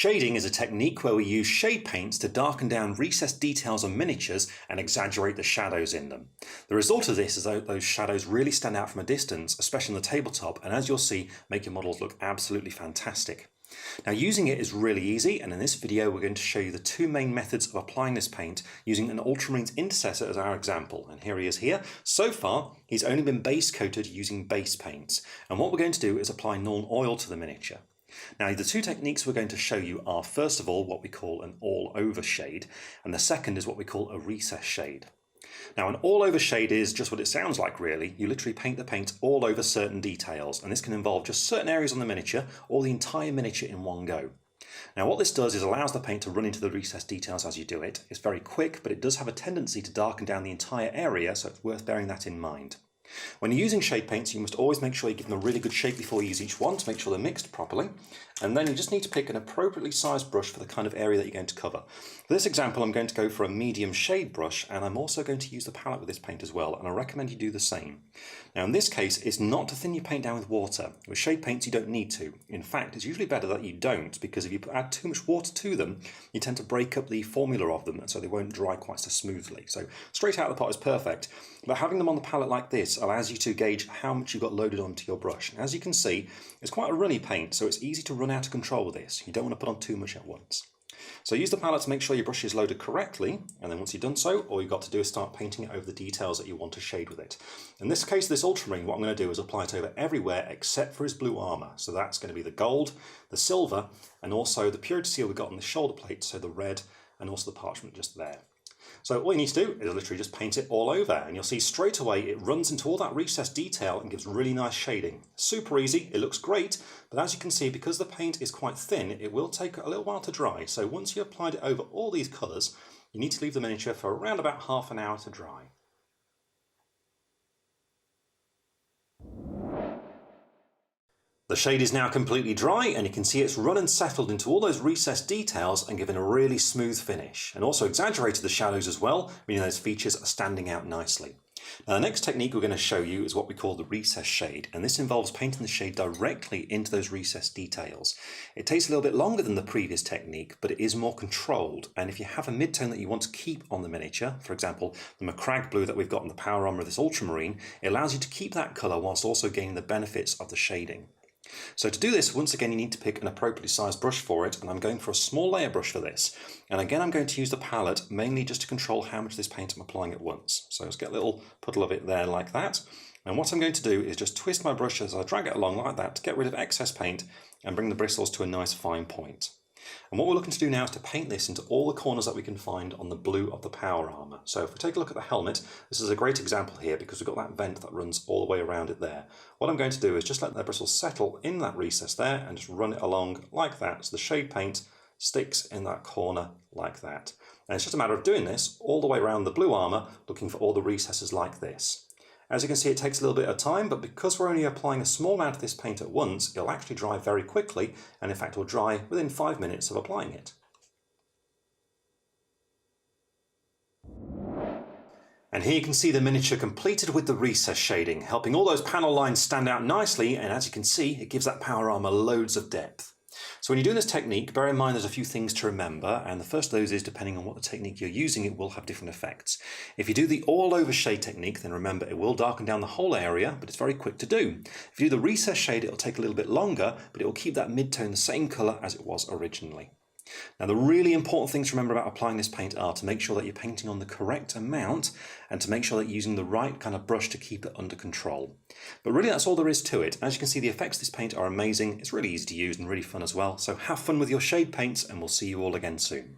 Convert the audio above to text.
Shading is a technique where we use shade paints to darken down recessed details on miniatures and exaggerate the shadows in them. The result of this is that those shadows really stand out from a distance, especially on the tabletop, and as you'll see, make your models look absolutely fantastic. Now, using it is really easy, and in this video we're going to show you the two main methods of applying this paint using an ultramarines intercessor as our example. And here he is here. So far he's only been base coated using base paints, and what we're going to do is apply Nuln Oil to the miniature. Now, the two techniques we're going to show you are, first of all, what we call an all-over shade, and the second is what we call a recess shade. Now, an all-over shade is just what it sounds like, really. You literally paint the paint all over certain details, and this can involve just certain areas on the miniature or the entire miniature in one go. Now, what this does is allows the paint to run into the recessed details as you do it. It's very quick, but it does have a tendency to darken down the entire area, so it's worth bearing that in mind. When you're using shade paints, you must always make sure you give them a really good shake before you use each one to make sure they're mixed properly. And then you just need to pick an appropriately sized brush for the kind of area that you're going to cover. For this example, I'm going to go for a medium shade brush, and I'm also going to use the palette with this paint as well, and I recommend you do the same. Now, in this case, it's not to thin your paint down with water. With shade paints, you don't need to. In fact, it's usually better that you don't, because if you add too much water to them, you tend to break up the formula of them, and so they won't dry quite so smoothly. So straight out of the pot is perfect, but having them on the palette like this allows you to gauge how much you've got loaded onto your brush. And as you can see, it's quite a runny paint, so it's easy to run out of control with this. You don't want to put on too much at once. So use the palette to make sure your brush is loaded correctly, and then once you've done so, all you've got to do is start painting it over the details that you want to shade with it. In this case, this ultramarine, what I'm going to do is apply it over everywhere except for his blue armour. So that's going to be the gold, the silver, and also the purity seal we've got on the shoulder plate, so the red, and also the parchment just there. So all you need to do is literally just paint it all over, and you'll see straight away it runs into all that recessed detail and gives really nice shading. Super easy, it looks great, but as you can see, because the paint is quite thin, it will take a little while to dry. So once you've applied it over all these colours, you need to leave the miniature for around about half an hour to dry. The shade is now completely dry, and you can see it's run and settled into all those recessed details and given a really smooth finish, and also exaggerated the shadows as well, meaning those features are standing out nicely. Now, the next technique we're going to show you is what we call the recess shade, and this involves painting the shade directly into those recessed details. It takes a little bit longer than the previous technique, but it is more controlled, and if you have a mid-tone that you want to keep on the miniature, for example the Macragge blue that we've got on the power armour of this ultramarine, it allows you to keep that colour whilst also gaining the benefits of the shading. So to do this, once again, you need to pick an appropriately sized brush for it, and I'm going for a small layer brush for this. And again, I'm going to use the palette mainly just to control how much of this paint I'm applying at once. So let's get a little puddle of it there like that. And what I'm going to do is just twist my brush as I drag it along like that to get rid of excess paint and bring the bristles to a nice fine point. And what we're looking to do now is to paint this into all the corners that we can find on the blue of the power armour. So if we take a look at the helmet, this is a great example here because we've got that vent that runs all the way around it there. What I'm going to do is just let the bristles settle in that recess there and just run it along like that, so the shade paint sticks in that corner like that. And it's just a matter of doing this all the way around the blue armour, looking for all the recesses like this. As you can see, it takes a little bit of time, but because we're only applying a small amount of this paint at once, it'll actually dry very quickly, and in fact will dry within 5 minutes of applying it. And here you can see the miniature completed with the recess shading, helping all those panel lines stand out nicely, and as you can see, it gives that power armour loads of depth. So when you're doing this technique, bear in mind there's a few things to remember, and the first of those is depending on what the technique you're using, it will have different effects. If you do the all-over shade technique, then remember it will darken down the whole area, but it's very quick to do. If you do the recess shade, it'll take a little bit longer, but it will keep that mid-tone the same colour as it was originally. Now, the really important things to remember about applying this paint are to make sure that you're painting on the correct amount and to make sure that you're using the right kind of brush to keep it under control. But really that's all there is to it. As you can see, the effects of this paint are amazing. It's really easy to use and really fun as well. So have fun with your shade paints, and we'll see you all again soon.